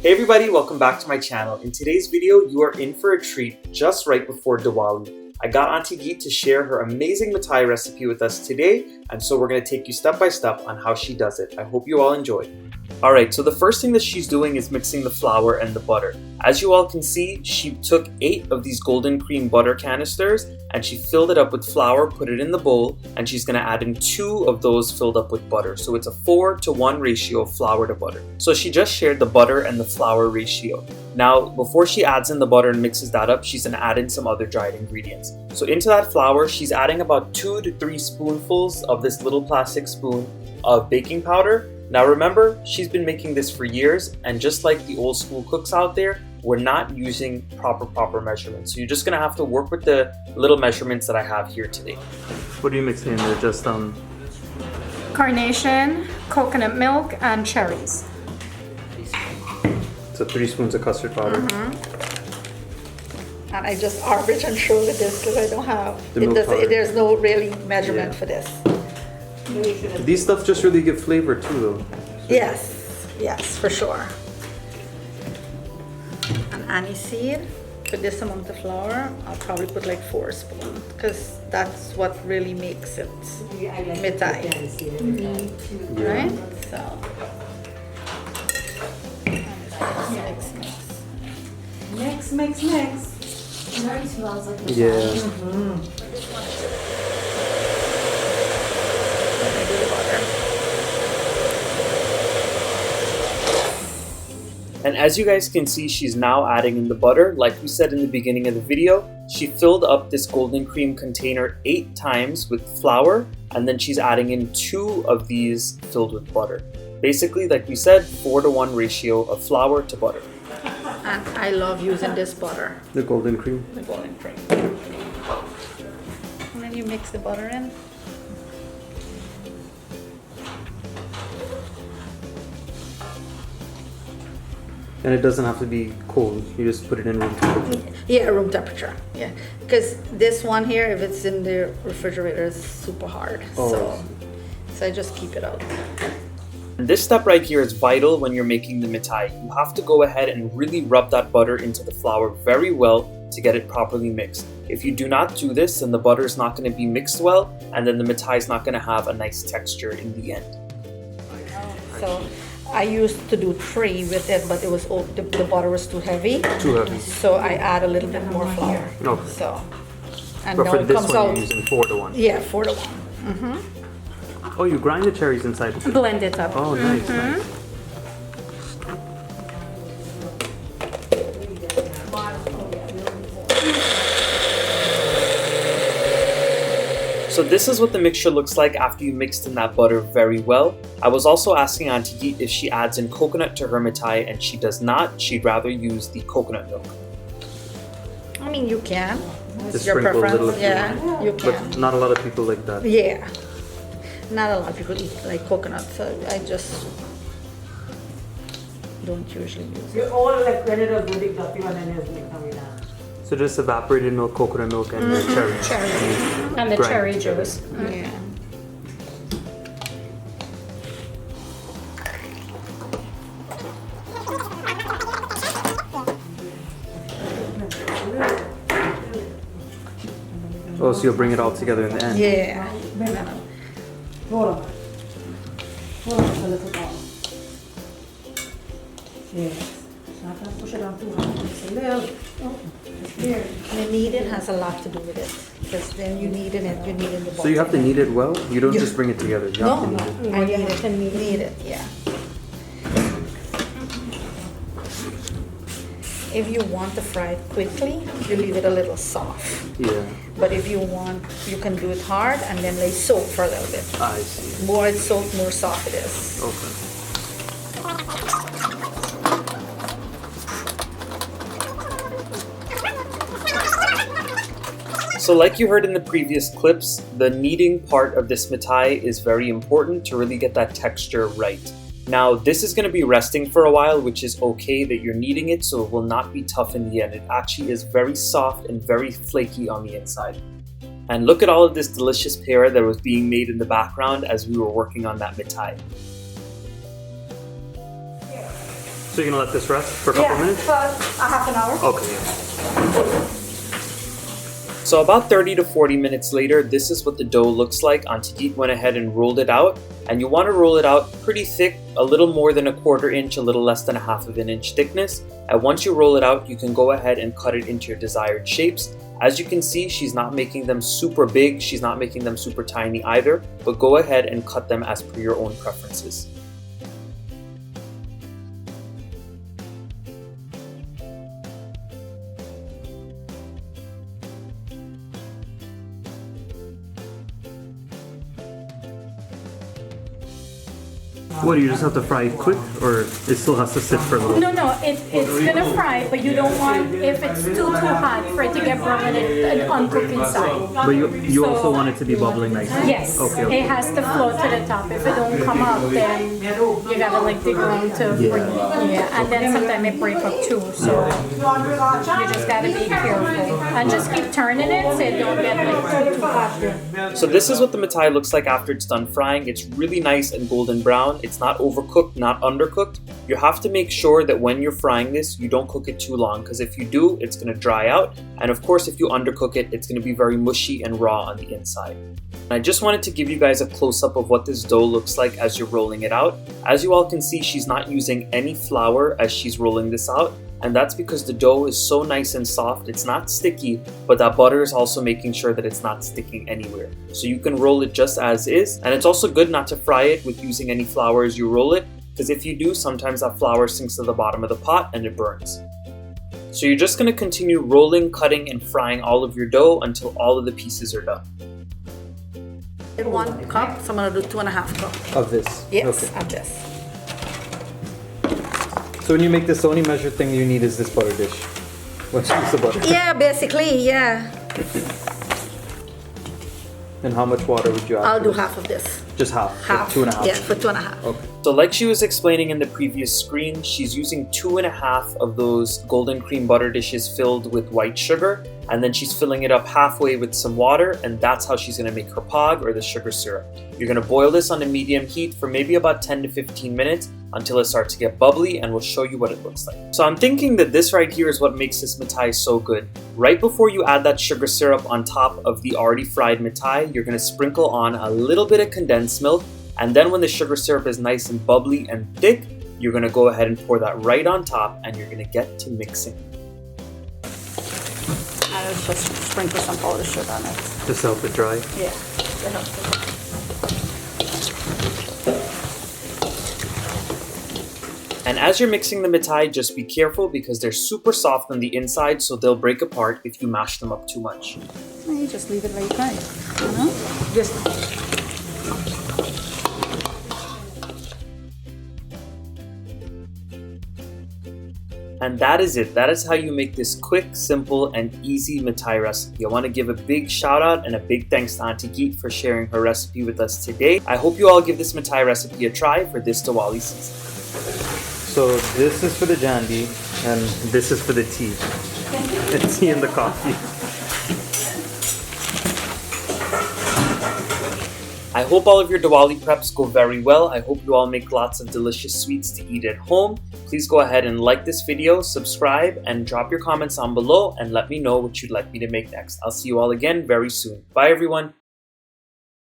Hey everybody, welcome back to my channel. In today's video, you are in for a treat just right before Diwali. I got Aunty Geet to share her amazing Mithai recipe with us today, and so we're going to take you step by step on how she does it. I hope you all enjoy. Alright, so the first thing that she's doing is mixing the flour and the butter. As you all can see, she took 8 of these golden cream butter canisters and she filled it up with flour, put it in the bowl, and she's going to add in 2 of those filled up with butter. So it's a 4-to-1 ratio of flour to butter. So she just shared the butter and the flour ratio. Now, before she adds in the butter and mixes that up, she's going to add in some other dried ingredients. So into that flour, she's adding about 2 to 3 spoonfuls of this little plastic spoon of baking powder. Now remember, she's been making this for years, and just like the old school cooks out there, we're not using proper measurements. So you're just gonna have to work with the little measurements that I have here today. What are you mixing in there? Just carnation, coconut milk, and cherries. So 3 spoons of custard powder. And I just arbitrage and throw with this because I don't have, there's no really measurement for this. These stuff just really give flavor too though. Yes, for sure. And aniseed, for this amount of flour, I'll probably put like 4 spoons because that's what really makes it Mithai. Right? So, Mix. It already smells like Mithai. Yeah. And as you guys can see, she's now adding in the butter. Like we said in the beginning of the video, she filled up this golden cream container 8 times with flour, and then she's adding in 2 of these filled with butter. Basically, like we said, 4-to-1 ratio of flour to butter. and I love using this butter. The golden cream? The golden cream. And then you mix the butter in. And it doesn't have to be cold. You just put it in room temperature. Yeah, room temperature. Yeah, because this one here, if it's in the refrigerator, it's super hard. So I just keep it out. And this step right here is vital when you're making the Mithai. You have to go ahead and really rub that butter into the flour very well to get it properly mixed. If you do not do this, then the butter is not going to be mixed well, and then the Mithai is not going to have a nice texture in the end. So I used to do 3 with it, but it was the butter was too heavy. Too heavy. So I add a little bit more flour. Okay. So, and But now for it this comes one, out. you're using 4-to-1. Yeah, 4-to-1. Oh, you grind the cherries inside. Blend it up. Oh, nice, nice. So this is what the mixture looks like after you mixed in that butter very well. I was also asking Aunty Geet if she adds in coconut to her Mithai, and she does not. She'd rather use the coconut milk. I mean, you can. It's Just your sprinkle a preference. little if you Yeah, want. you can. But not a lot of people like that. Yeah. Not a lot of people eat like coconut, so I just don't usually use it. You're all like ready to go dig up and then it's coming out. So just evaporated milk, coconut milk, and the cherries. And the Grind cherry together. juice. Yeah. Oh, so you'll bring it all together in the end? Yeah. Hold on a little more. Yes. Not gonna push it on too hard. Just a little. Oh, it's there. The kneading has a lot to do with it, because then you knead in it, you knead in the bottom. So you have to knead it well? You don't just bring it together, you have to No, knead it. I knead it, yeah. If you want to fry it quickly, you leave it a little soft. Yeah, But if you want, you can do it hard and then lay soak for a little bit. I see. More it's soaked, more soft it is. Okay. So like you heard in the previous clips, the kneading part of this Mithai is very important to really get that texture right. Now this is going to be resting for a while, which is okay that you're kneading it, so it will not be tough in the end. It actually is very soft and very flaky on the inside. And look at all of this delicious pear that was being made in the background as we were working on that Mithai. So you're gonna let this rest for a couple minutes? for a half an hour. Okay. So about 30 to 40 minutes later, this is what the dough looks like. Aunty Geet went ahead and rolled it out, and you want to roll it out pretty thick, a little more than a 1/4 inch, a little less than a 1/2 inch thickness. And once you roll it out, you can go ahead and cut it into your desired shapes. As you can see, she's not making them super big, she's not making them super tiny either, but go ahead and cut them as per your own preferences. What, do you just have to fry it quick, or it still has to sit for a little? No, it's gonna fry, but you don't want, if it's too hot for it to get brown and uncooked inside. But you also want it to be bubbling nice? Yes, Okay. it has to float to the top. If it don't come up, then you gotta like dig around to bring it. Yeah, and then sometimes it break up too, so you just gotta be careful. And just keep turning it so it don't get like too hot. So this is what the mithai looks like after it's done frying. It's really nice and golden brown. It's not overcooked, not undercooked. You have to make sure that when you're frying this, you don't cook it too long, because if you do, it's going to dry out. And of course, if you undercook it, it's going to be very mushy and raw on the inside. And I just wanted to give you guys a close-up of what this dough looks like as you're rolling it out. As you all can see, she's not using any flour as she's rolling this out. And that's because the dough is so nice and soft. It's not sticky, but that butter is also making sure that it's not sticking anywhere. So you can roll it just as is. And it's also good not to fry it with using any flour as you roll it, because if you do, sometimes that flour sinks to the bottom of the pot and it burns. So you're just gonna continue rolling, cutting, and frying all of your dough until all of the pieces are done. In 1 cup, so I'm gonna do 2.5 cups. Of this? Yes, Okay. of this. So when you make this, the only measured thing you need is this butter dish. What's the butter? Yeah, basically, yeah. And how much water would you add? I'll do half of this. Just half? Half. 2.5? Yeah, for 2.5. Okay. So like she was explaining in the previous screen, she's using 2.5 of those golden cream butter dishes filled with white sugar, and then she's filling it up halfway with some water, and that's how she's going to make her pog, or the sugar syrup. You're going to boil this on a medium heat for maybe about 10 to 15 minutes until it starts to get bubbly, and we'll show you what it looks like. So I'm thinking that this right here is what makes this mithai so good. Right before you add that sugar syrup on top of the already fried mithai, you're going to sprinkle on a little bit of condensed milk, and then when the sugar syrup is nice and bubbly and thick, you're going to go ahead and pour that right on top, and you're going to get to mixing. I'll just sprinkle some powdered sugar on it. Just to help it dry? Yeah, to help it. And as you're mixing the mithai, just be careful because they're super soft on the inside, so they'll break apart if you mash them up too much. You just leave it like that, you know? Just And that is it. That is how you make this quick, simple, and easy mithai recipe. I want to give a big shout out and a big thanks to Aunty Geet for sharing her recipe with us today. I hope you all give this mithai recipe a try for this Diwali season. So this is for the jandi, and this is for the tea. The tea and the coffee. I hope all of your Diwali preps go very well. I hope you all make lots of delicious sweets to eat at home. Please go ahead and like this video, subscribe, and drop your comments down below and let me know what you'd like me to make next. I'll see you all again very soon. Bye everyone.